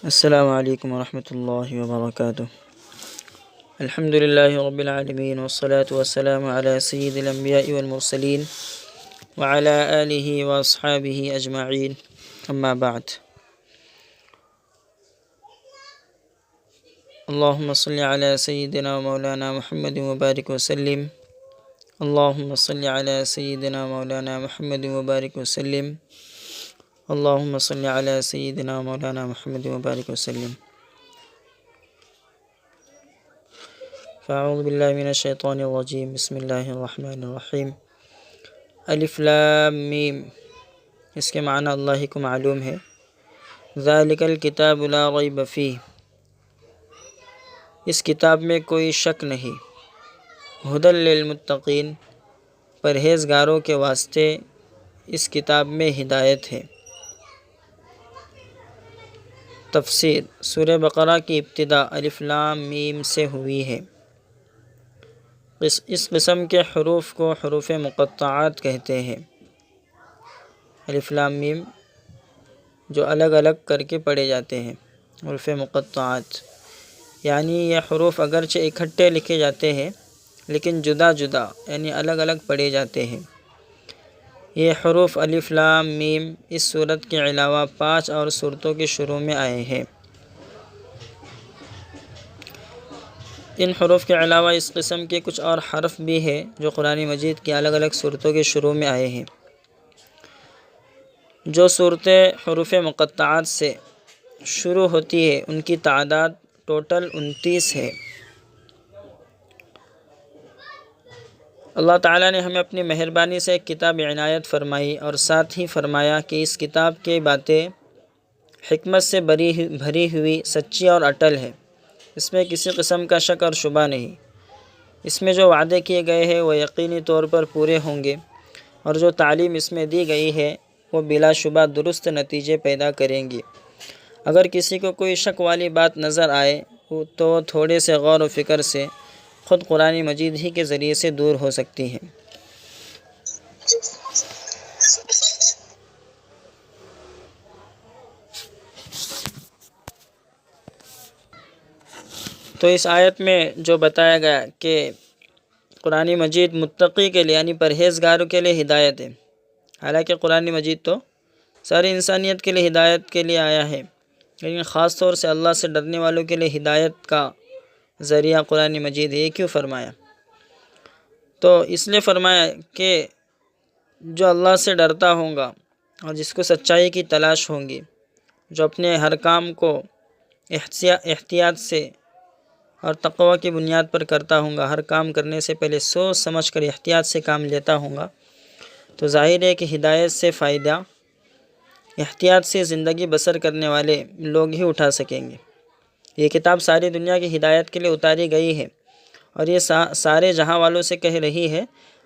السلام علیکم ورحمۃ اللہ وبرکاتہ۔ الحمد للہ رب العالمین والصلاة والسلام علی سید الانبیاء والمرسلین وعلی آلہ واصحابہ اجمعین، اما بعد۔ اللہم صلی علی سیدنا مولانا محمد وبارک وسلم، اللہم صلی علی سیدنا مولانا محمد وبارک وسلم، اللہم صلی علی سیدنا مولانا محمد وبارک وسلم۔ فاعوذ باللہ من الشیطان الرجیم، بسم اللہ الرحمن الرحیم۔ الف لام میم، اس کے معنی اللہ کو معلوم ہے۔ ذالک الکتاب لا ریب فیہ، اس کتاب میں کوئی شک نہیں۔ ھدی للمتقین، پرہیزگاروں کے واسطے اس کتاب میں ہدایت ہے۔ تفسیر: سورہ بقرہ کی ابتدا الف لام میم سے ہوئی ہے۔ اس قسم کے حروف کو حروف مقطعات کہتے ہیں۔ الف لام میم جو الگ الگ کر کے پڑھے جاتے ہیں، حروف مقطعات، یعنی یہ حروف اگرچہ اکٹھے لکھے جاتے ہیں لیکن جدا جدا یعنی الگ الگ پڑھے جاتے ہیں۔ یہ حروف الف لام میم اس سورت کے علاوہ 5 اور سورتوں کے شروع میں آئے ہیں۔ ان حروف کے علاوہ اس قسم کے کچھ اور حرف بھی ہیں جو قرآن مجید کی الگ الگ سورتوں کے شروع میں آئے ہیں۔ جو صورتیں حروف مقطعات سے شروع ہوتی ہے ان کی تعداد ٹوٹل 29 ہے۔ اللہ تعالیٰ نے ہمیں اپنی مہربانی سے ایک کتاب عنایت فرمائی اور ساتھ ہی فرمایا کہ اس کتاب کی باتیں حکمت سے بھری ہوئی، سچی اور اٹل ہے۔ اس میں کسی قسم کا شک اور شبہ نہیں۔ اس میں جو وعدے کیے گئے ہیں وہ یقینی طور پر پورے ہوں گے، اور جو تعلیم اس میں دی گئی ہے وہ بلا شبہ درست نتیجے پیدا کریں گی۔ اگر کسی کو کوئی شک والی بات نظر آئے تو تھوڑے سے غور و فکر سے خود قرآن مجید ہی کے ذریعے سے دور ہو سکتی ہے۔ تو اس آیت میں جو بتایا گیا کہ قرآن مجید متقی کے لیے یعنی پرہیزگاروں کے لیے ہدایت ہے، حالانکہ قرآن مجید تو ساری انسانیت کے لیے ہدایت کے لیے آیا ہے، لیکن خاص طور سے اللہ سے ڈرنے والوں کے لیے ہدایت کا ذریعہ قرآن مجید ہے۔ یہ کیوں فرمایا؟ تو اس لیے فرمایا کہ جو اللہ سے ڈرتا ہوگا اور جس کو سچائی کی تلاش ہوگی، جو اپنے ہر کام کو احتیاط سے اور تقوی کی بنیاد پر کرتا ہوگا، ہر کام کرنے سے پہلے سوچ سمجھ کر احتیاط سے کام لیتا ہوگا، تو ظاہر ہے کہ ہدایت سے فائدہ احتیاط سے زندگی بسر کرنے والے لوگ ہی اٹھا سکیں گے۔ یہ کتاب ساری دنیا کی ہدایت کے لیے اتاری گئی ہے اور یہ سارے جہاں والوں سے کہہ رہی ہے،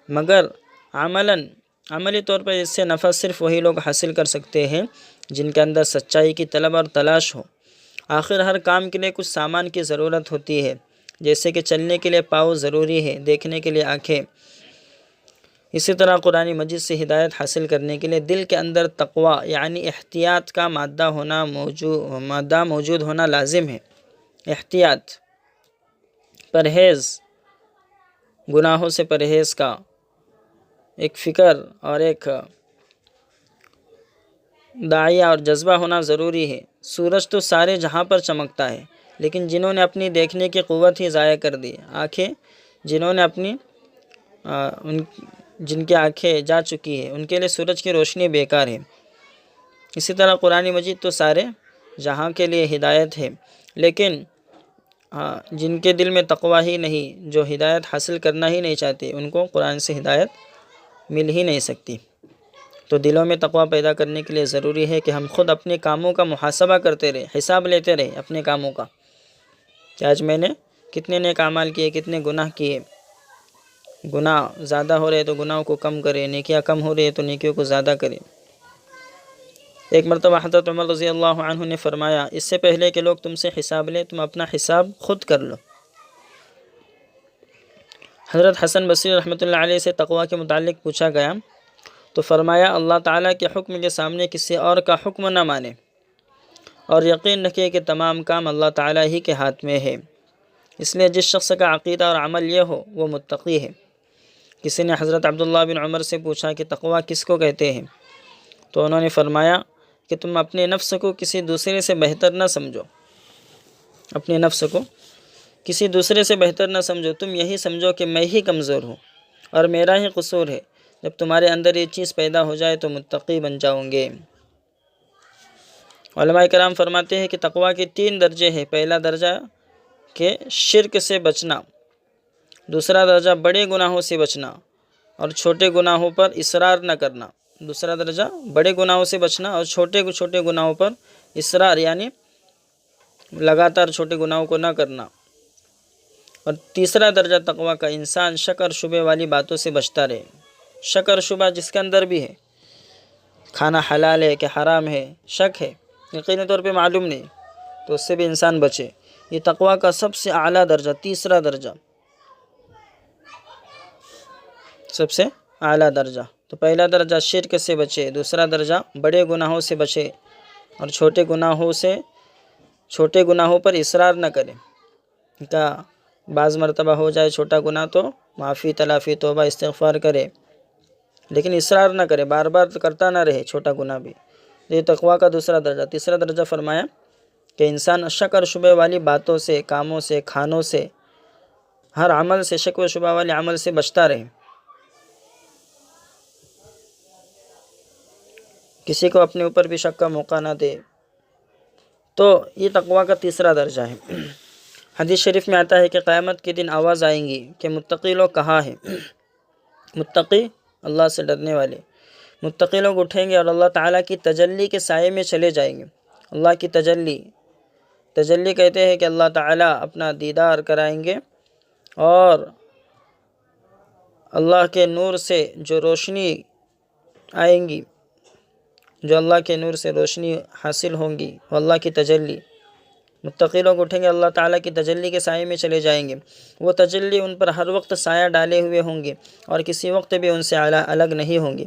مگر عملی طور پر اس سے نفع صرف وہی لوگ حاصل کر سکتے ہیں جن کے اندر سچائی کی طلب اور تلاش ہو۔ آخر ہر کام کے لیے کچھ سامان کی ضرورت ہوتی ہے، جیسے کہ چلنے کے لیے پاؤں ضروری ہے، دیکھنے کے لیے آنکھیں۔ اسی طرح قرآن مجید سے ہدایت حاصل کرنے کے لیے دل کے اندر تقوی یعنی احتیاط کا مادہ موجود ہونا لازم ہے۔ احتیاط، پرہیز، گناہوں سے پرہیز کا ایک فکر اور ایک داعیہ اور جذبہ ہونا ضروری ہے۔ سورج تو سارے جہاں پر چمکتا ہے، لیکن جنہوں نے اپنی دیکھنے کی قوت ہی ضائع کر دی، آنکھیں جنہوں نے جن کی آنکھیں جا چکی ہے، ان کے لیے سورج کی روشنی بیکار ہے۔ اسی طرح قرآن مجید تو سارے جہاں کے لیے ہدایت ہے، لیکن جن کے دل میں تقوی ہی نہیں، جو ہدایت حاصل کرنا ہی نہیں چاہتے، ان کو قرآن سے ہدایت مل ہی نہیں سکتی۔ تو دلوں میں تقوی پیدا کرنے کے لیے ضروری ہے کہ ہم خود اپنے کاموں کا محاسبہ کرتے رہیں، حساب لیتے رہیں اپنے کاموں کا، کہ آج میں نے کتنے نیک اعمال کیے، کتنے گناہ کیے۔ گناہ زیادہ ہو رہے تو گناہوں کو کم کرے، نیکیاں کم ہو رہی ہے تو نیکیوں کو زیادہ کرے۔ ایک مرتبہ حضرت عمر رضی اللہ عنہ نے فرمایا، اس سے پہلے کہ لوگ تم سے حساب لیں، تم اپنا حساب خود کر لو۔ حضرت حسن بصری رحمۃ اللہ علیہ سے تقوی کے متعلق پوچھا گیا تو فرمایا، اللہ تعالیٰ کے حکم کے سامنے کسی اور کا حکم نہ مانے اور یقین رکھیے کہ تمام کام اللہ تعالیٰ ہی کے ہاتھ میں ہے۔ اس لیے جس شخص کا عقیدہ اور عمل یہ ہو وہ متقی ہے۔ کسی نے حضرت عبداللہ بن عمر سے پوچھا کہ تقویٰ کس کو کہتے ہیں؟ تو انہوں نے فرمایا کہ تم اپنے نفس کو کسی دوسرے سے بہتر نہ سمجھو، اپنے نفس کو کسی دوسرے سے بہتر نہ سمجھو، تم یہی سمجھو کہ میں ہی کمزور ہوں اور میرا ہی قصور ہے۔ جب تمہارے اندر یہ چیز پیدا ہو جائے تو متقی بن جاؤ گے۔ علماء کرام فرماتے ہیں کہ تقویٰ کے 3 درجے ہیں۔ پہلا درجہ کہ شرک سے بچنا، دوسرا درجہ بڑے گناہوں سے بچنا اور چھوٹے گناہوں پر اصرار نہ کرنا۔ دوسرا درجہ بڑے گناہوں سے بچنا اور چھوٹے گناہوں پر اصرار یعنی لگاتار چھوٹے گناہوں کو نہ کرنا۔ اور تیسرا درجہ تقویٰ کا انسان شک اور شبہ والی باتوں سے بچتا رہے۔ شک اور شبہ جس کے اندر بھی ہے، کھانا حلال ہے کہ حرام ہے، شک ہے، یقینی طور پہ معلوم نہیں، تو اس سے بھی انسان بچے۔ یہ تقویٰ کا سب سے اعلیٰ درجہ، تیسرا درجہ، سب سے اعلیٰ درجہ۔ تو پہلا درجہ شرک سے بچے، دوسرا درجہ بڑے گناہوں سے بچے اور چھوٹے گناہوں پر اصرار نہ کرے۔ کیا بعض مرتبہ ہو جائے چھوٹا گناہ تو معافی تلافی توبہ استغفار کرے، لیکن اصرار نہ کرے، بار بار کرتا نہ رہے چھوٹا گناہ بھی۔ یہ تقویٰ کا دوسرا درجہ۔ تیسرا درجہ فرمایا کہ انسان شک اور شبہ والی باتوں سے، کاموں سے، کھانوں سے، ہر عمل سے، شک و شبہ والے عمل سے بچتا رہے، کسی کو اپنے اوپر بھی شک کا موقع نہ دے۔ تو یہ تقویٰ کا تیسرا درجہ ہے۔ حدیث شریف میں آتا ہے کہ قیامت کے دن آواز آئیں گی کہ متقی لوگ کہاں ہیں؟ متقی اللہ سے ڈرنے والے متقی لوگ اٹھیں گے اور اللہ تعالیٰ کی تجلی کے سائے میں چلے جائیں گے۔ اللہ کی تجلی کہتے ہیں کہ اللہ تعالیٰ اپنا دیدار کرائیں گے اور اللہ کے نور سے جو روشنی آئیں گی، جو اللہ کے نور سے روشنی حاصل ہوں گی، وہ اللہ کی تجلی۔ متقی لوگ اٹھیں گے، اللہ تعالیٰ کی تجلی کے سائے میں چلے جائیں گے۔ وہ تجلی ان پر ہر وقت سایہ ڈالے ہوئے ہوں گے اور کسی وقت بھی ان سے الگ نہیں ہوں گے۔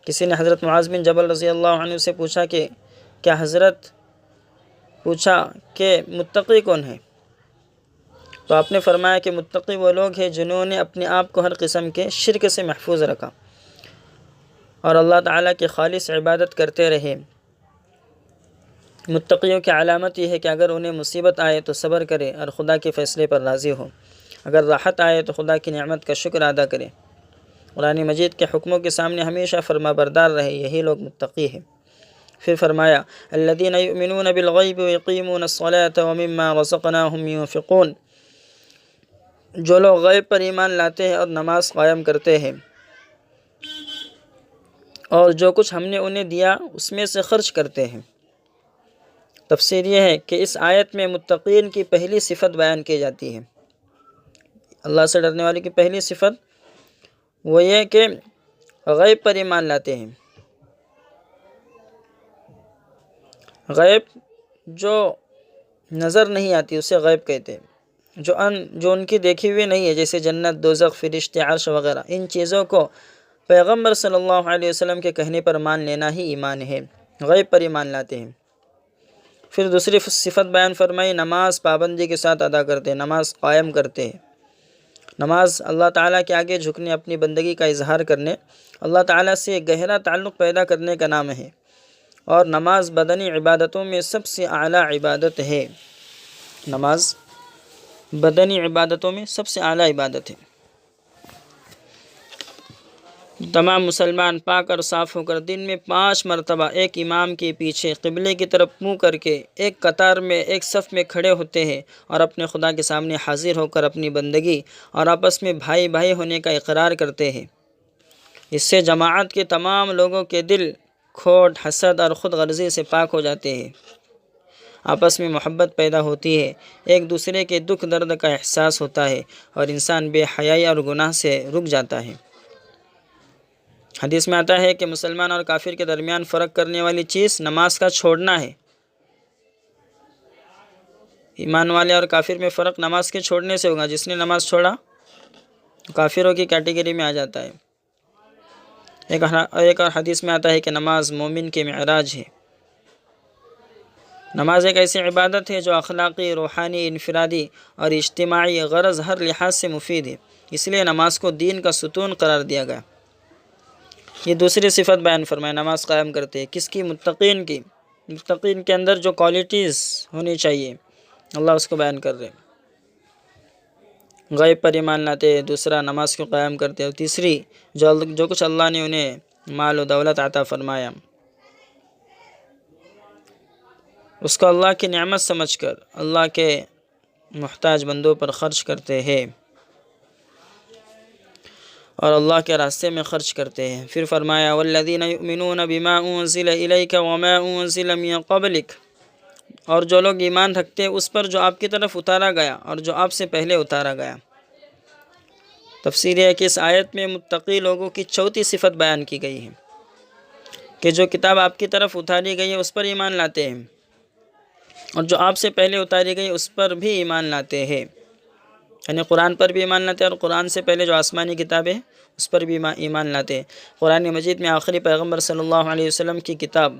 کسی نے حضرت معاذ بن جبل رضی اللہ عنہ سے پوچھا کہ کیا حضرت پوچھا کہ متقی کون ہے؟ تو آپ نے فرمایا کہ متقی وہ لوگ ہیں جنہوں نے اپنے آپ کو ہر قسم کے شرک سے محفوظ رکھا اور اللہ تعالیٰ کی خالص عبادت کرتے رہے۔ متقیوں کی علامت یہ ہے کہ اگر انہیں مصیبت آئے تو صبر کرے اور خدا کے فیصلے پر راضی ہو، اگر راحت آئے تو خدا کی نعمت کا شکر ادا کرے، قرآن مجید کے حکموں کے سامنے ہمیشہ فرما بردار رہے، یہی لوگ متقی ہیں۔ پھر فرمایا الذین یؤمنون بالغیب ویقیمون الصلاة ومما رزقناہم ينفقون، جو لوگ غیب پر ایمان لاتے ہیں اور نماز قائم کرتے ہیں اور جو کچھ ہم نے انہیں دیا اس میں سے خرچ کرتے ہیں۔ تفسیر یہ ہے کہ اس آیت میں متقین کی پہلی صفت بیان کی جاتی ہے۔ اللہ سے ڈرنے والے کی پہلی صفت وہ یہ کہ غیب پر ایمان لاتے ہیں۔ غیب جو نظر نہیں آتی اسے غیب کہتے ہیں، جو ان کی دیکھی ہوئی نہیں ہے، جیسے جنت، دوزخ، فرشتے، عرش وغیرہ، ان چیزوں کو پیغمبر صلی اللہ علیہ وسلم کے کہنے پر مان لینا ہی ایمان ہے، غیب پر ایمان لاتے ہیں۔ پھر دوسری صفت بیان فرمائی، نماز پابندی کے ساتھ ادا کرتے ہیں، نماز قائم کرتے ہیں۔ نماز اللہ تعالیٰ کے آگے جھکنے، اپنی بندگی کا اظہار کرنے، اللہ تعالیٰ سے گہرا تعلق پیدا کرنے کا نام ہے، اور نماز بدنی عبادتوں میں سب سے اعلیٰ عبادت ہے۔ نماز بدنی عبادتوں میں سب سے اعلیٰ عبادت ہے۔ تمام مسلمان پاک اور صاف ہو کر دن میں 5 مرتبہ ایک امام کے پیچھے قبلے کی طرف منہ کر کے ایک قطار میں، ایک صف میں کھڑے ہوتے ہیں اور اپنے خدا کے سامنے حاضر ہو کر اپنی بندگی اور آپس میں بھائی بھائی ہونے کا اقرار کرتے ہیں۔ اس سے جماعت کے تمام لوگوں کے دل کھوٹ، حسد اور خود غرضی سے پاک ہو جاتے ہیں، آپس میں محبت پیدا ہوتی ہے، ایک دوسرے کے دکھ درد کا احساس ہوتا ہے اور انسان بے حیائی اور گناہ سے رک جاتا ہے۔ حدیث میں آتا ہے کہ مسلمان اور کافر کے درمیان فرق کرنے والی چیز نماز کا چھوڑنا ہے۔ ایمان والے اور کافر میں فرق نماز کے چھوڑنے سے ہوگا، جس نے نماز چھوڑا کافروں کی کیٹیگری میں آ جاتا ہے۔ ایک اور حدیث میں آتا ہے کہ نماز مومن کے معراج ہے۔ نماز ایک ایسی عبادت ہے جو اخلاقی، روحانی، انفرادی اور اجتماعی غرض ہر لحاظ سے مفید ہے، اس لیے نماز کو دین کا ستون قرار دیا گیا۔ یہ دوسری صفت بیان فرمائے نماز قائم کرتے ہیں کس کی؟ متقین کی۔ متقین کے اندر جو کوالٹیز ہونی چاہیے اللہ اس کو بیان کر رہے ہیں۔ غیب پر ایمان لاتے، دوسرا نماز کو قائم کرتے، اور تیسری جو کچھ اللہ نے انہیں مال و دولت عطا فرمایا اس کو اللہ کی نعمت سمجھ کر اللہ کے محتاج بندوں پر خرچ کرتے ہیں اور اللہ کے راستے میں خرچ کرتے ہیں۔ پھر فرمایا والذین یؤمنون بما انزل الیک وما انزل من قبلک، اور جو لوگ ایمان رکھتے ہیں اس پر جو آپ کی طرف اتارا گیا اور جو آپ سے پہلے اتارا گیا۔ تفسیر ہے کہ اس آیت میں متقی لوگوں کی چوتھی صفت بیان کی گئی ہے کہ جو کتاب آپ کی طرف اتاری گئی ہے اس پر ایمان لاتے ہیں، اور جو آپ سے پہلے اتاری گئی اس پر بھی ایمان لاتے ہیں، یعنی قرآن پر بھی ایمان لاتے ہیں، اور قرآن سے پہلے جو آسمانی کتابیں اس پر بھی ایمان لاتے ہیں۔ قرآن مجید میں آخری پیغمبر صلی اللہ علیہ وسلم کی کتاب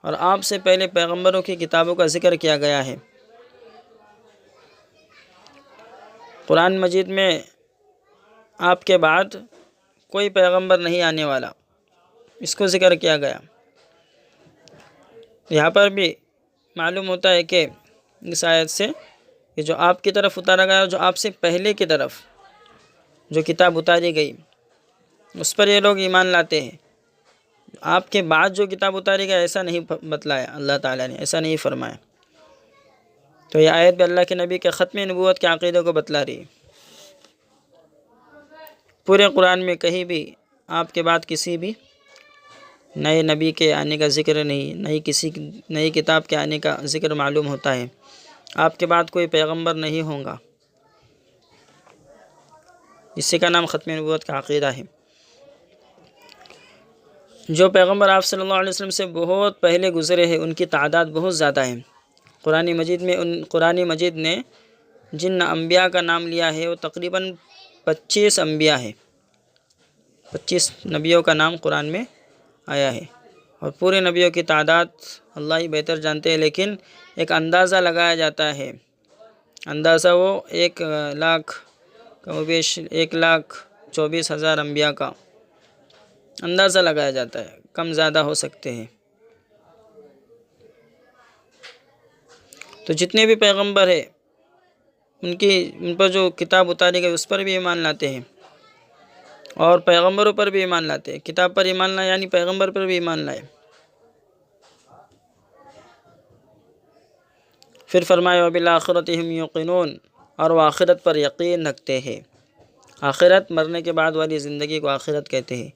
اور آپ سے پہلے پیغمبروں کی کتابوں کا ذکر کیا گیا ہے۔ قرآن مجید میں آپ کے بعد کوئی پیغمبر نہیں آنے والا، اس کو ذکر کیا گیا۔ یہاں پر بھی معلوم ہوتا ہے کہ اس آیت سے کہ جو آپ کی طرف اتارا گیا، جو آپ سے پہلے کی طرف جو کتاب اتاری گئی اس پر یہ لوگ ایمان لاتے ہیں۔ آپ کے بعد جو کتاب اتاری گئی ایسا نہیں بتلایا، اللہ تعالیٰ نے ایسا نہیں فرمایا۔ تو یہ آیت بھی اللہ کے نبی کے ختم نبوت کے عقیدے کو بتلا رہی ہے۔ پورے قرآن میں کہیں بھی آپ کے بعد کسی بھی نئے نبی کے آنے کا ذکر نہیں، نئی کتاب کے آنے کا ذکر معلوم ہوتا ہے۔ آپ کے بعد کوئی پیغمبر نہیں ہوگا، اسی کا نام ختم نبوت کا عقیدہ ہے۔ جو پیغمبر آپ صلی اللہ علیہ وسلم سے بہت پہلے گزرے ہیں ان کی تعداد بہت زیادہ ہے۔ قرآن مجید نے جن انبیاء کا نام لیا ہے وہ تقریباً 25 انبیاء ہے، 25 نبیوں کا نام قرآن میں آیا ہے، اور پورے نبیوں کی تعداد اللہ ہی بہتر جانتے ہیں، لیکن ایک اندازہ لگایا جاتا ہے۔ اندازہ وہ 1,24,000 انبیاء کا اندازہ لگایا جاتا ہے، کم زیادہ ہو سکتے ہیں۔ تو جتنے بھی پیغمبر ہیں ان پر جو کتاب اتاری گئی اس پر بھی ایمان لاتے ہیں، اور پیغمبروں پر بھی ایمان لاتے ہیں۔ کتاب پر ایمان لائے یعنی پیغمبر پر بھی ایمان لائے۔ پھر فرمایا وبالآخرۃ ہم یوقنون، اور وہ آخرت پر یقین رکھتے ہیں۔ آخرت، مرنے کے بعد والی زندگی کو آخرت کہتے ہیں۔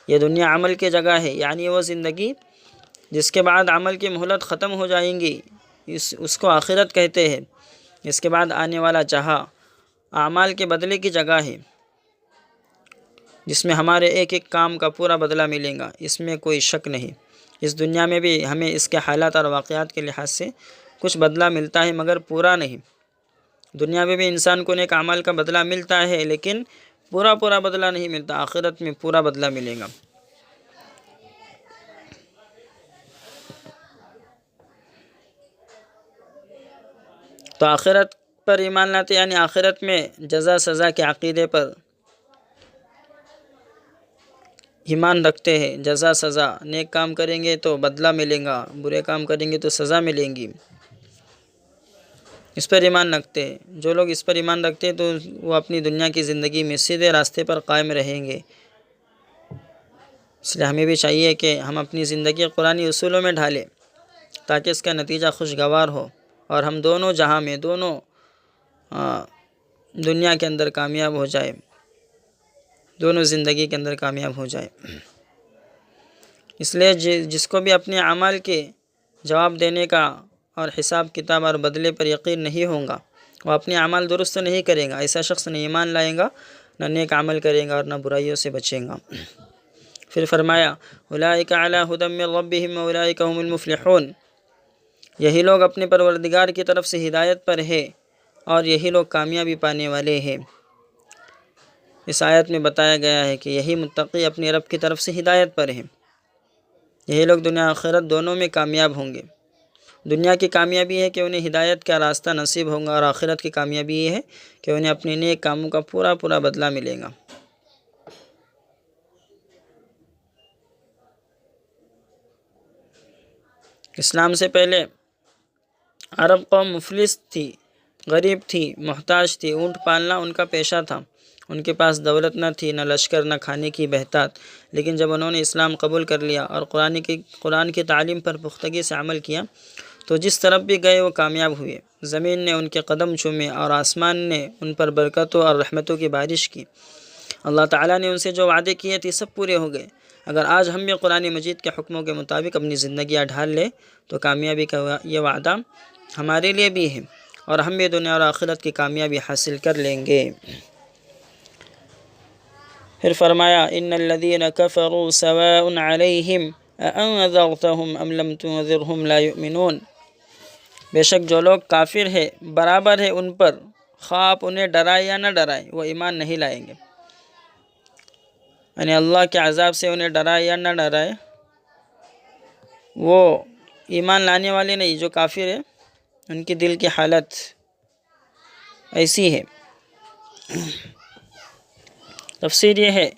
یہ دنیا عمل کی جگہ ہے، یعنی وہ زندگی جس کے بعد عمل کی مہلت ختم ہو جائیں گی اس کو آخرت کہتے ہیں۔ اس کے بعد آنے والا جہاں اعمال کے بدلے کی جگہ ہے، جس میں ہمارے ایک ایک کام کا پورا بدلہ ملے گا، اس میں کوئی شک نہیں۔ اس دنیا میں بھی ہمیں اس کے حالات اور واقعات کے لحاظ سے کچھ بدلہ ملتا ہے، مگر پورا نہیں۔ دنیا میں بھی انسان کو نیک اعمال کا بدلہ ملتا ہے، لیکن پورا بدلہ نہیں ملتا۔ آخرت میں پورا بدلہ ملے گا۔ تو آخرت پر ایمان لاتے یعنی آخرت میں جزا سزا کے عقیدے پر ایمان رکھتے ہیں۔ جزا سزا، نیک کام کریں گے تو بدلہ ملے گا، برے کام کریں گے تو سزا ملیں گی، اس پر ایمان رکھتے ہیں۔ جو لوگ اس پر ایمان رکھتے ہیں تو وہ اپنی دنیا کی زندگی میں سیدھے راستے پر قائم رہیں گے۔ اس لیے ہمیں بھی چاہیے کہ ہم اپنی زندگی قرآنی اصولوں میں ڈھالیں تاکہ اس کا نتیجہ خوشگوار ہو، اور ہم دونوں جہاں میں، دونوں دنیا کے اندر کامیاب ہو جائے، دونوں زندگی کے اندر کامیاب ہو جائے۔ اس لیے جس کو بھی اپنے اعمال کے جواب دینے کا اور حساب کتاب اور بدلے پر یقین نہیں ہوگا، وہ اپنے اعمال درست نہیں کرے گا۔ ایسا شخص نہ ایمان لائے گا، نہ نیک عمل کرے گا، اور نہ برائیوں سے بچے گا۔ پھر فرمایا اولئک علی ھدی من ربہم واولئک ھم المفلحون، یہی لوگ اپنے پروردگار کی طرف سے ہدایت پر ہے اور یہی لوگ کامیابی پانے والے ہیں۔ اس آیت میں بتایا گیا ہے کہ یہی متقی اپنے رب کی طرف سے ہدایت پر ہیں، یہی لوگ دنیا آخرت دونوں میں کامیاب ہوں گے۔ دنیا کی کامیابی ہے کہ انہیں ہدایت کا راستہ نصیب ہوگا، اور آخرت کی کامیابی یہ ہے کہ انہیں اپنے نیک کاموں کا پورا پورا بدلہ ملے گا۔ اسلام سے پہلے عرب قوم مفلس تھی، غریب تھی، محتاج تھی، اونٹ پالنا ان کا پیشہ تھا، ان کے پاس دولت نہ تھی، نہ لشکر، نہ کھانے کی بہتات، لیکن جب انہوں نے اسلام قبول کر لیا اور قرآن کی تعلیم پر پختگی سے عمل کیا تو جس طرف بھی گئے وہ کامیاب ہوئے۔ زمین نے ان کے قدم چومے اور آسمان نے ان پر برکتوں اور رحمتوں کی بارش کی۔ اللہ تعالیٰ نے ان سے جو وعدے کیے تھے سب پورے ہو گئے۔ اگر آج ہم بھی قرآن مجید کے حکموں کے مطابق اپنی زندگیاں ڈھال لیں تو کامیابی کا یہ وعدہ ہمارے لیے بھی ہے، اور ہم بھی دنیا اور آخرت کی کامیابی حاصل کر لیں گے۔ پھر فرمایا ان الذین کفروا سواء علیہم اانذرتهم ام لم تنذرهم لا یؤمنون، بے شک جو لوگ کافر ہے برابر ہے ان پر، خواہ آپ انہیں ڈرائے یا نہ ڈرائے وہ ایمان نہیں لائیں گے۔ یعنی اللہ کے عذاب سے انہیں ڈرائے یا نہ ڈرائے وہ ایمان لانے والے نہیں، جو کافر ہے ان کی دل کی حالت ایسی ہے۔ تفسیر یہ ہے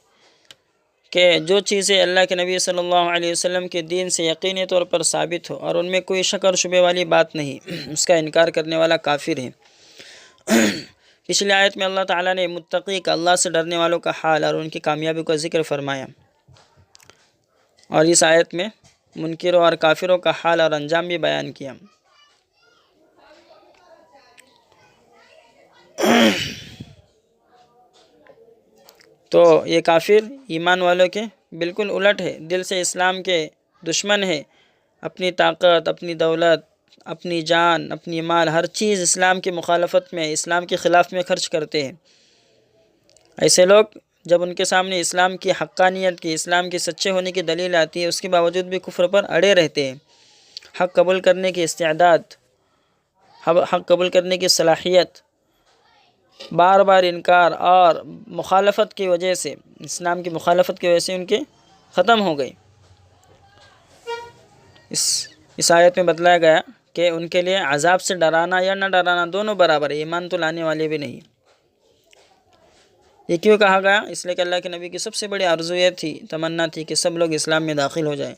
کہ جو چیزیں اللہ کے نبی صلی اللہ علیہ وسلم کے دین سے یقینی طور پر ثابت ہو اور ان میں کوئی شک اور شبہ والی بات نہیں، اس کا انکار کرنے والا کافر ہے۔ پچھلی آیت میں اللہ تعالیٰ نے متقی کا، اللہ سے ڈرنے والوں کا حال اور ان کی کامیابی کا ذکر فرمایا، اور اس آیت میں منکروں اور کافروں کا حال اور انجام بھی بیان کیا۔ تو یہ کافر ایمان والوں کے بالکل الٹ ہے، دل سے اسلام کے دشمن ہے، اپنی طاقت، اپنی دولت، اپنی جان، اپنی مال، ہر چیز اسلام کی مخالفت میں، اسلام کے خلاف میں خرچ کرتے ہیں۔ ایسے لوگ جب ان کے سامنے اسلام کی حقانیت کی، اسلام کے سچے ہونے کی دلیل آتی ہے، اس کے باوجود بھی کفر پر اڑے رہتے ہیں۔ حق قبول کرنے کی استعداد، حق قبول کرنے کی صلاحیت بار بار انکار اور مخالفت کی وجہ سے، اسلام کی مخالفت کی وجہ سے ان کے ختم ہو گئی۔ اس آیت میں بتلایا گیا کہ ان کے لیے عذاب سے ڈرانا یا نہ ڈرانا دونوں برابر ہے، ایمان تو لانے والے بھی نہیں۔ یہ کیوں کہا گیا؟ اس لیے کہ اللہ کے نبی کی سب سے بڑی آرزو یہ تھی، تمنا تھی کہ سب لوگ اسلام میں داخل ہو جائیں،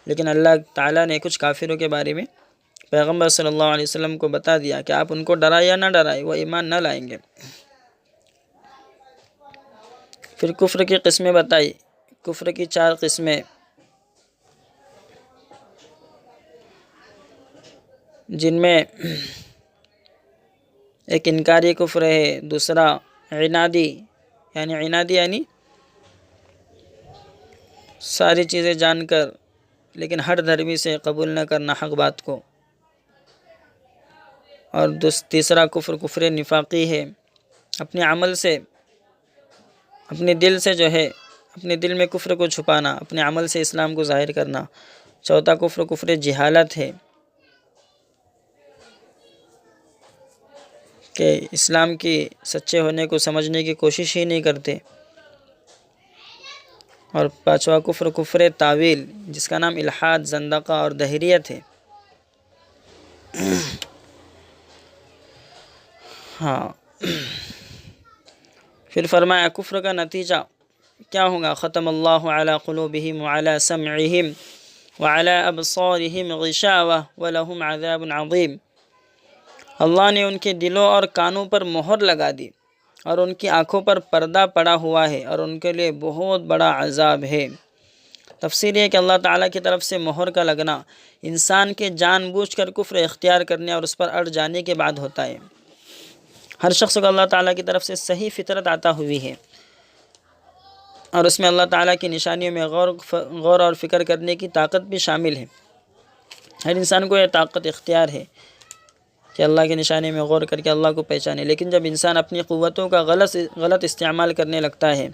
لیکن اللہ تعالیٰ نے کچھ کافروں کے بارے میں پیغمبر صلی اللہ علیہ وسلم کو بتا دیا کہ آپ ان کو ڈرائے یا نہ ڈرائے وہ ایمان نہ لائیں گے۔ پھر کفر کی قسمیں بتائی، کفر کی 4 قسمیں، جن میں ایک انکاری کفر ہے، دوسرا عنادی، یعنی ساری چیزیں جان کر لیکن ہر دھرمی سے قبول نہ کرنا حق بات کو، اور تیسرا کفر نفاقی ہے، اپنے عمل سے، اپنے دل سے جو ہے، اپنے دل میں کفر کو چھپانا، اپنے عمل سے اسلام کو ظاہر کرنا۔ چوتھا کفر جہالت ہے، کہ اسلام کی سچے ہونے کو سمجھنے کی کوشش ہی نہیں کرتے۔ اور پانچواں کفر تاویل، جس کا نام الحاد، زندقہ اور دہریت ہے۔ ہاں، پھر فرمایا کفر کا نتیجہ کیا ہوگا؟ ختم اللہ علی قلوبہم وعلی سمعہم وعلی ابصارہم غشاوہ ولہم عذاب عظیم، اللہ نے ان کے دلوں اور کانوں پر مہر لگا دی اور ان کی آنکھوں پر پردہ پڑا ہوا ہے، اور ان کے لیے بہت بڑا عذاب ہے۔ تفسیر یہ کہ اللہ تعالیٰ کی طرف سے مہر کا لگنا انسان کے جان بوجھ کر کفر اختیار کرنے اور اس پر اڑ جانے کے بعد ہوتا ہے۔ ہر شخص کو اللہ تعالیٰ کی طرف سے صحیح فطرت عطا ہوئی ہے، اور اس میں اللہ تعالیٰ کی نشانیوں میں غور اور فکر کرنے کی طاقت بھی شامل ہے۔ ہر انسان کو یہ طاقت اختیار ہے کہ اللہ کی نشانی میں غور کر کے اللہ کو پہچانے، لیکن جب انسان اپنی قوتوں کا غلط استعمال کرنے لگتا ہے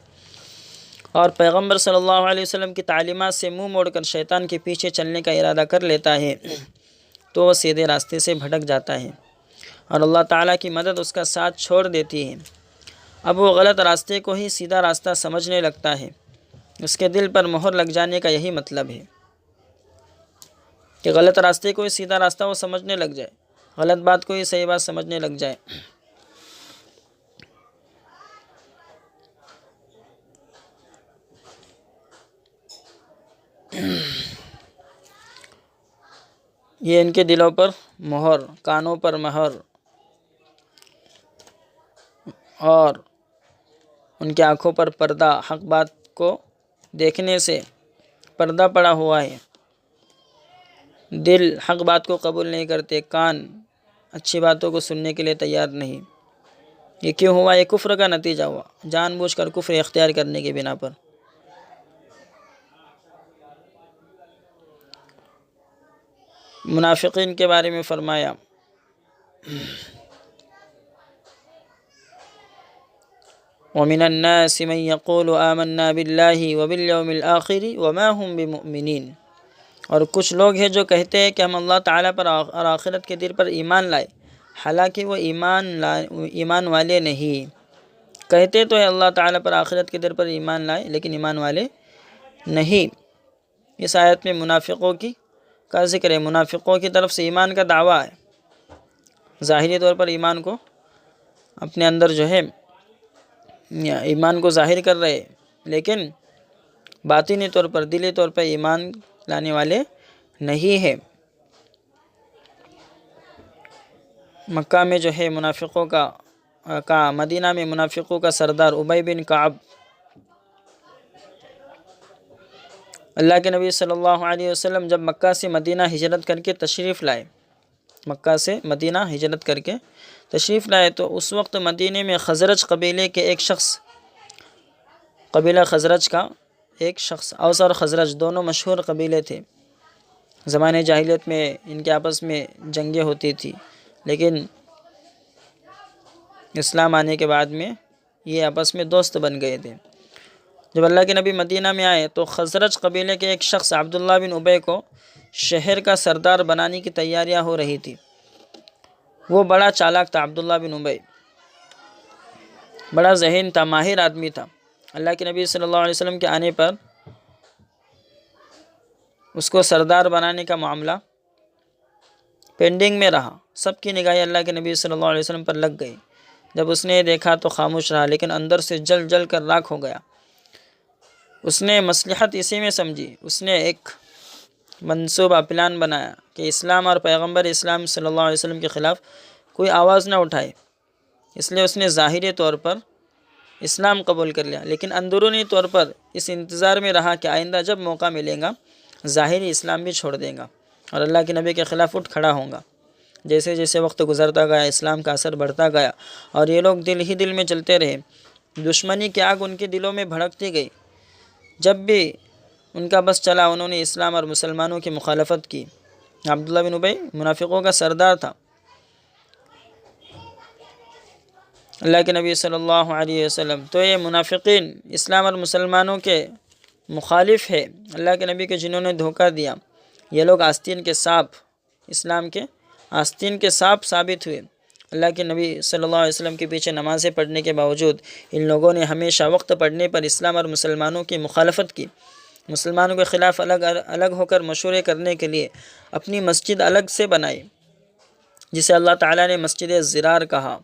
اور پیغمبر صلی اللہ علیہ وسلم کی تعلیمات سے منہ موڑ کر شیطان کے پیچھے چلنے کا ارادہ کر لیتا ہے تو وہ سیدھے راستے سے بھٹک جاتا ہے، اور اللہ تعالیٰ کی مدد اس کا ساتھ چھوڑ دیتی ہے۔ اب وہ غلط راستے کو ہی سیدھا راستہ سمجھنے لگتا ہے، اس کے دل پر مہر لگ جانے کا یہی مطلب ہے۔ کہ غلط راستے کو ہی سیدھا راستہ وہ سمجھنے لگ جائے، غلط بات کو ہی صحیح بات سمجھنے لگ جائے۔ یہ ان کے دلوں پر مہر، کانوں پر مہر، اور ان کی آنکھوں پر پردہ، حق بات کو دیکھنے سے پردہ پڑا ہوا ہے۔ دل حق بات کو قبول نہیں کرتے، کان اچھی باتوں کو سننے کے لیے تیار نہیں۔ یہ کیوں ہوا؟ یہ کفر کا نتیجہ ہوا، جان بوجھ کر کفر اختیار کرنے کی بنا پر۔ منافقین کے بارے میں فرمایا، وَمِنَ النَّاسِ مَن يَقُولُ آمَنَّا بِاللَّهِ وَبِالْيَوْمِ الْآخِرِ وَمَا هُمْ بِمُؤْمِنِينَ، اور کچھ لوگ ہیں جو کہتے ہیں کہ ہم اللہ تعالیٰ پر اور آخرت کے دن پر ایمان لائے، حالانکہ وہ ایمان والے نہیں۔ کہتے تو ہے اللہ تعالیٰ پر آخرت کے دن پر ایمان لائے، لیکن ایمان والے نہیں۔ اس آیت میں منافقوں کا ذکر ہے، منافقوں کی طرف سے ایمان کا دعویٰ ہے۔ ظاہری طور پر ایمان کو اپنے اندر جو ہے ایمان کو ظاہر کر رہے، لیکن باطنی طور پر، دلی طور پر ایمان لانے والے نہیں ہے۔ مکہ میں جو ہے منافقوں کا مدینہ میں منافقوں کا سردار ابی بن کعب، اللہ کے نبی صلی اللہ علیہ وسلم جب مکہ سے مدینہ ہجرت کر کے تشریف لائے، مکہ سے مدینہ ہجرت کر کے تشریف لائے، تو اس وقت مدینہ میں خزرج قبیلے کے ایک شخص، قبیلہ خزرج کا ایک شخص، اوس اور خزرج دونوں مشہور قبیلے تھے۔ زمانے جاہلیت میں ان کے آپس میں جنگیں ہوتی تھی، لیکن اسلام آنے کے بعد میں یہ آپس میں دوست بن گئے تھے۔ جب اللہ کے نبی مدینہ میں آئے تو خزرج قبیلے کے ایک شخص عبداللہ بن ابی کو شہر کا سردار بنانے کی تیاریاں ہو رہی تھی۔ وہ بڑا چالاک تھا، عبداللہ بن ابی بڑا ذہین تھا، ماہر آدمی تھا۔ اللہ کے نبی صلی اللہ علیہ وسلم کے آنے پر اس کو سردار بنانے کا معاملہ پینڈنگ میں رہا، سب کی نگاہیں اللہ کے نبی صلی اللہ علیہ وسلم پر لگ گئی۔ جب اس نے دیکھا تو خاموش رہا، لیکن اندر سے جل جل کر راکھ ہو گیا۔ اس نے مصلحت اسی میں سمجھی، اس نے ایک منصوبہ پلان بنایا کہ اسلام اور پیغمبر اسلام صلی اللہ علیہ وسلم کے خلاف کوئی آواز نہ اٹھائے، اس لیے اس نے ظاہری طور پر اسلام قبول کر لیا، لیکن اندرونی طور پر اس انتظار میں رہا کہ آئندہ جب موقع ملے گا ظاہری اسلام بھی چھوڑ دے گا اور اللہ کے نبی کے خلاف اٹھ کھڑا ہوں گا۔ جیسے جیسے وقت گزرتا گیا، اسلام کا اثر بڑھتا گیا اور یہ لوگ دل ہی دل میں چلتے رہے، دشمنی کی آگ ان کے دلوں میں بھڑکتی گئی۔ جب بھی ان کا بس چلا، انہوں نے اسلام اور مسلمانوں کی مخالفت کی۔ عبداللہ بن ابی منافقوں کا سردار تھا۔ اللہ کے نبی صلی اللہ علیہ وسلم تو یہ منافقین اسلام اور مسلمانوں کے مخالف ہے، اللہ کے نبی کے جنہوں نے دھوکہ دیا، یہ لوگ آستین کے سانپ، اسلام کے آستین کے سانپ ثابت ہوئے۔ اللہ کے نبی صلی اللہ علیہ وسلم کے پیچھے نمازیں پڑھنے کے باوجود ان لوگوں نے ہمیشہ وقت پڑھنے پر اسلام اور مسلمانوں کی مخالفت کی۔ مسلمانوں کے خلاف الگ ہو کر مشورے کرنے کے لیے اپنی مسجد الگ سے بنائی، جسے اللہ تعالیٰ نے مسجد زرار کہا۔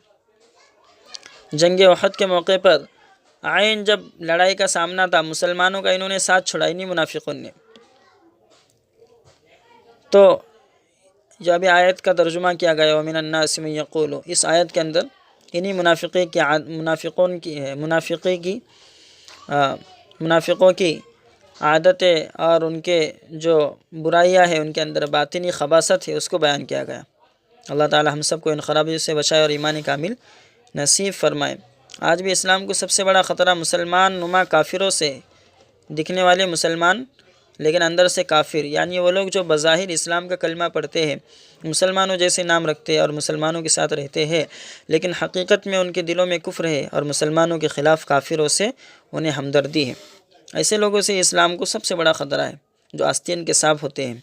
جنگ احد کے موقع پر عین جب لڑائی کا سامنا تھا، مسلمانوں کا انہوں نے ساتھ چھوڑا، انہی منافقوں نے۔ تو جو ابھی آیت کا ترجمہ کیا گیا وَمِنَ النَّاسِ مَن يَقُولُ، اس آیت کے اندر انہی منافقوں کی عادتیں اور ان کے جو برائیاں ہیں، ان کے اندر باطنی خباثت ہے، اس کو بیان کیا گیا۔ اللہ تعالی ہم سب کو ان خرابیوں سے بچائے اور ایمان کامل نصیب فرمائے۔ آج بھی اسلام کو سب سے بڑا خطرہ مسلمان نما کافروں سے، دکھنے والے مسلمان لیکن اندر سے کافر، یعنی وہ لوگ جو بظاہر اسلام کا کلمہ پڑھتے ہیں، مسلمانوں جیسے نام رکھتے ہیں اور مسلمانوں کے ساتھ رہتے ہیں، لیکن حقیقت میں ان کے دلوں میں کفر ہے اور مسلمانوں کے خلاف کافروں سے انہیں ہمدردی ہے۔ ایسے لوگوں سے اسلام کو سب سے بڑا خطرہ ہے، جو آستین کے سانپ ہوتے ہیں۔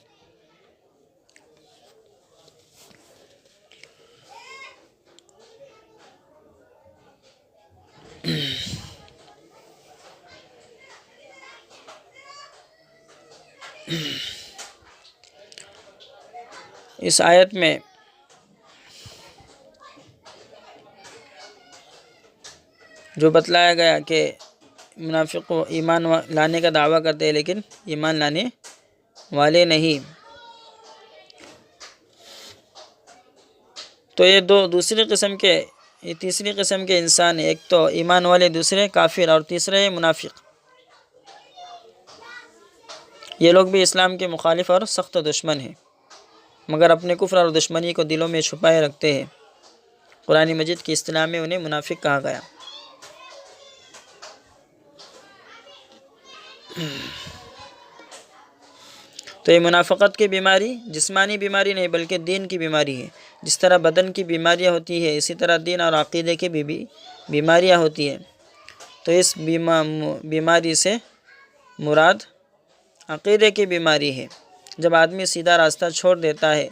اس آیت میں جو بتلایا گیا کہ منافق ایمان لانے کا دعویٰ کرتے ہیں لیکن ایمان لانے والے نہیں، تو یہ تیسری قسم کے انسان ہیں، ایک تو ایمان والے، دوسرے کافر، اور تیسرے ہے منافق۔ یہ لوگ بھی اسلام کے مخالف اور سخت دشمن ہیں، مگر اپنے کفر اور دشمنی کو دلوں میں چھپائے رکھتے ہیں۔ قرآن مجید کی اصطلاح میں انہیں منافق کہا گیا۔ تو یہ منافقت کی بیماری جسمانی بیماری نہیں بلکہ دین کی بیماری ہے۔ جس طرح بدن کی بیماریاں ہوتی ہے اسی طرح دین اور عقیدے کی بھی بیماریاں ہوتی ہیں۔ تو اس بیماری سے مراد عقیدے کی بیماری ہے۔ جب آدمی سیدھا راستہ چھوڑ دیتا ہے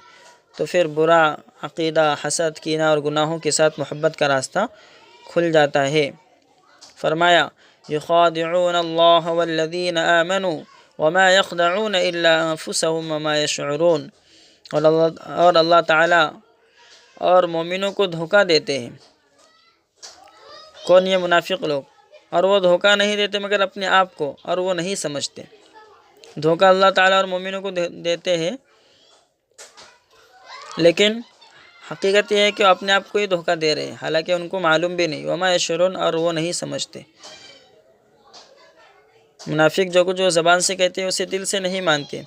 تو پھر برا عقیدہ، حسد، کینہ اور گناہوں کے ساتھ محبت کا راستہ کھل جاتا ہے۔ فرمایا یخادعون اللہ والذین آمنوا وما یخدعون الا انفسهم وما یشعرون، اور اللہ تعالیٰ اور مومنوں کو دھوکہ دیتے ہیں۔ کون؟ یہ منافق لوگ، اور وہ دھوکہ نہیں دیتے مگر اپنے آپ کو، اور وہ نہیں سمجھتے۔ دھوکہ اللہ تعالیٰ اور مومنوں کو دیتے ہیں، لیکن حقیقت یہ ہے کہ وہ اپنے آپ کو ہی دھوکہ دے رہے ہیں، حالانکہ ان کو معلوم بھی نہیں۔ وما یشعرون، اور وہ نہیں سمجھتے۔ منافق جو کچھ وہ زبان سے کہتے ہیں اسے دل سے نہیں مانتے،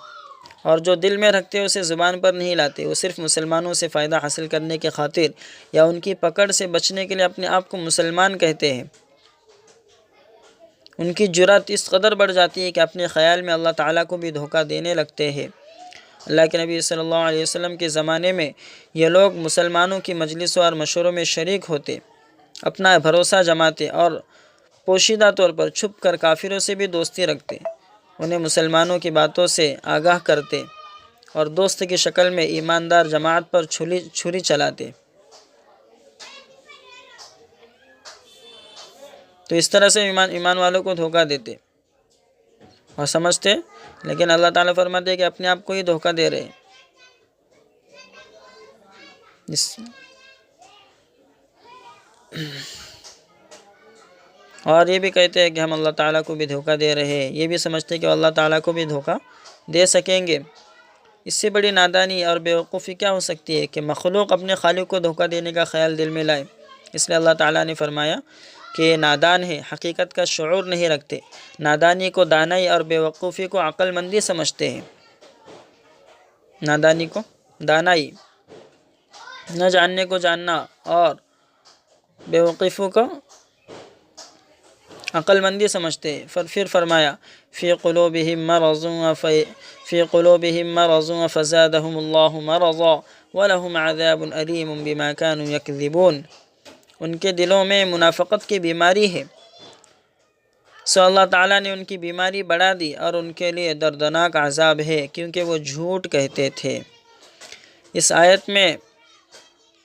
اور جو دل میں رکھتے ہیں اسے زبان پر نہیں لاتے۔ وہ صرف مسلمانوں سے فائدہ حاصل کرنے کے خاطر یا ان کی پکڑ سے بچنے کے لیے اپنے آپ کو مسلمان کہتے ہیں۔ ان کی جرأت اس قدر بڑھ جاتی ہے کہ اپنے خیال میں اللہ تعالیٰ کو بھی دھوکہ دینے لگتے ہیں۔ اللہ کے نبی صلی اللہ علیہ وسلم کے زمانے میں یہ لوگ مسلمانوں کی مجلسوں اور مشوروں میں شریک ہوتے، اپنا بھروسہ جماتے اور پوشیدہ طور پر چھپ کر کافروں سے بھی دوستی رکھتے، انہیں مسلمانوں کی باتوں سے آگاہ کرتے اور دوست کی شکل میں ایماندار جماعت پر چھری چلاتے۔ تو اس طرح سے ایمان والوں کو دھوکہ دیتے اور سمجھتے، لیکن اللہ تعالیٰ فرماتے ہیں کہ اپنے آپ کو ہی دھوکہ دے رہے ہیں۔ اور یہ بھی کہتے ہیں کہ ہم اللہ تعالیٰ کو بھی دھوکہ دے رہے ہیں، یہ بھی سمجھتے کہ اللہ تعالیٰ کو بھی دھوکہ دے سکیں گے۔ اس سے بڑی نادانی اور بیوقوفی کیا ہو سکتی ہے کہ مخلوق اپنے خالق کو دھوکہ دینے کا خیال دل میں لائے۔ اس لیے اللہ تعالیٰ نے فرمایا کہ یہ نادان ہے، حقیقت کا شعور نہیں رکھتے، نادانی کو دانائی اور بیوقوفی کو عقل مندی سمجھتے ہیں۔ نادانی کو دانائی، نہ جاننے کو جاننا، اور بیوقوفی کو عقل مندی سمجھتے ہیں۔ پھر فرمایا فی قلوبہم مرض فزادہم اللہ مرضا ولہم عذاب علیم بما کانوا یکذبون، ان کے دلوں میں منافقت کی بیماری ہے، سو اللہ تعالیٰ نے ان کی بیماری بڑھا دی اور ان کے لیے دردناک عذاب ہے کیونکہ وہ جھوٹ کہتے تھے۔ اس آیت میں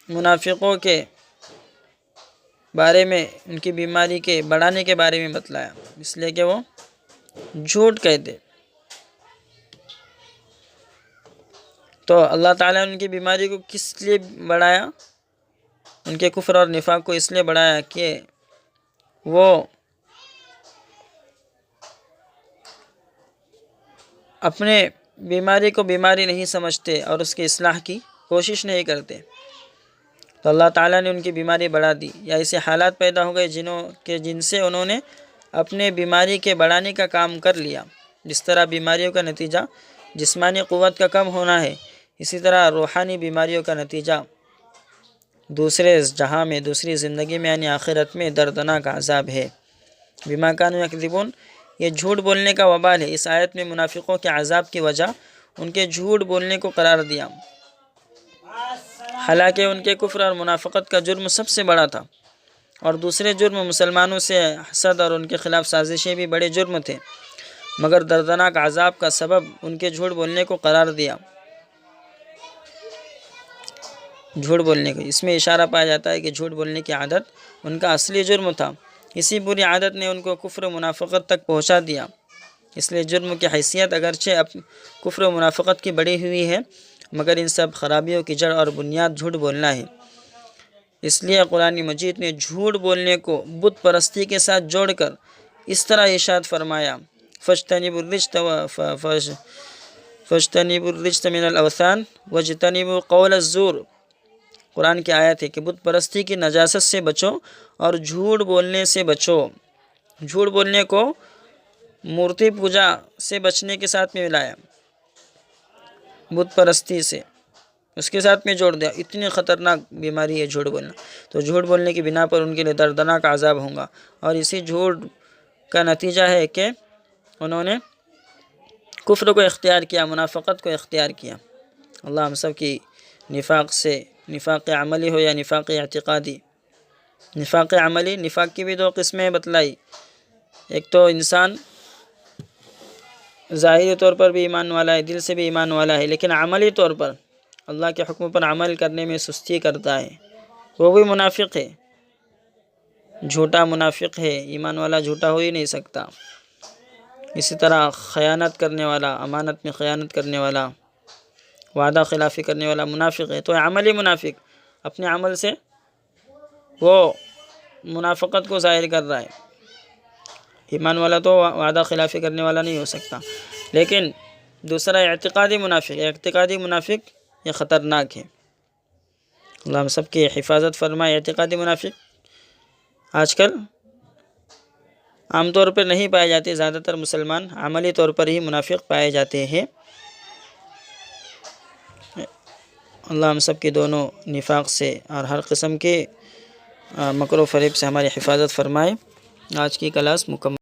منافقوں کے بارے میں ان کی بیماری کے بڑھانے کے بارے میں بتلایا، اس لیے کہ وہ جھوٹ کہتے۔ تو اللہ تعالیٰ نے ان کی بیماری کو کس لیے بڑھایا؟ ان کے کفر اور نفاق کو اس لیے بڑھایا کہ وہ اپنے بیماری کو بیماری نہیں سمجھتے اور اس کی اصلاح کی کوشش نہیں کرتے، تو اللہ تعالیٰ نے ان کی بیماری بڑھا دی، یا ایسے حالات پیدا ہو گئے جن سے انہوں نے اپنے بیماری کے بڑھانے کا کام کر لیا۔ جس طرح بیماریوں کا نتیجہ جسمانی قوت کا کم ہونا ہے، اسی طرح روحانی بیماریوں کا نتیجہ دوسرے جہاں میں، دوسری زندگی میں یعنی آخرت میں دردناک عذاب ہے۔ بما کانوا یکذبون، یہ جھوٹ بولنے کا وبال ہے۔ اس آیت میں منافقوں کے عذاب کی وجہ ان کے جھوٹ بولنے کو قرار دیا، حالانکہ ان کے کفر اور منافقت کا جرم سب سے بڑا تھا، اور دوسرے جرم مسلمانوں سے حسد اور ان کے خلاف سازشیں بھی بڑے جرم تھے، مگر دردناک عذاب کا سبب ان کے جھوٹ بولنے کو قرار دیا۔ جھوٹ بولنے کو، اس میں اشارہ پایا جاتا ہے کہ جھوٹ بولنے کی عادت ان کا اصلی جرم تھا، اسی بری عادت نے ان کو کفر و منافقت تک پہنچا دیا۔ اس لیے جرم کی حیثیت اگرچہ اب کفر و منافقت کی بڑھی ہوئی ہے، مگر ان سب خرابیوں کی جڑ اور بنیاد جھوٹ بولنا ہے۔ اس لیے قرآن مجید نے جھوٹ بولنے کو بت پرستی کے ساتھ جوڑ کر اس طرح ارشاد فرمایا، فَاجْتَنِبُوا الرِّجْسَ مِنَ الْأَوْثَانِ وَاجْتَنِبُوا قَوْلَ الزُّورِ۔ قرآن کی آیت ہے کہ بت پرستی کی نجاست سے بچو اور جھوٹ بولنے سے بچو۔ جھوٹ بولنے کو مورتی پوجا سے بچنے کے ساتھ میں ملایا، بت پرستی سے اس کے ساتھ میں جوڑ دیا۔ اتنی خطرناک بیماری ہے جھوٹ بولنا۔ تو جھوٹ بولنے کی بنا پر ان کے لیے دردناک عذاب ہوں گا، اور اسی جھوٹ کا نتیجہ ہے کہ انہوں نے کفر کو اختیار کیا، منافقت کو اختیار کیا۔ اللہ ہم سب کی نفاق سے، نفاق عملی ہو یا نفاق اعتقادی۔ نفاق عملی، نفاق کی بھی دو قسمیں بتلائی۔ ایک تو انسان ظاہری طور پر بھی ایمان والا ہے، دل سے بھی ایمان والا ہے، لیکن عملی طور پر اللہ کے حکم پر عمل کرنے میں سستی کرتا ہے، وہ بھی منافق ہے، جھوٹا منافق ہے۔ ایمان والا جھوٹا ہو ہی نہیں سکتا۔ اسی طرح خیانت کرنے والا، امانت میں خیانت کرنے والا، وعدہ خلافی کرنے والا منافق ہے۔ تو عملی منافق اپنے عمل سے وہ منافقت کو ظاہر کر رہا ہے۔ ایمان والا تو وعدہ خلافی کرنے والا نہیں ہو سکتا۔ لیکن دوسرا اعتقادی منافق، اعتقادی منافق یہ خطرناک ہے۔ اللہ ہم سب کی حفاظت فرمائے۔ اعتقادی منافق آج کل عام طور پر نہیں پائے جاتے، زیادہ تر مسلمان عملی طور پر ہی منافق پائے جاتے ہیں۔ اللہ ہم سب کی دونوں نفاق سے اور ہر قسم کے مکر و فریب سے ہماری حفاظت فرمائے۔ آج کی کلاس مکمل۔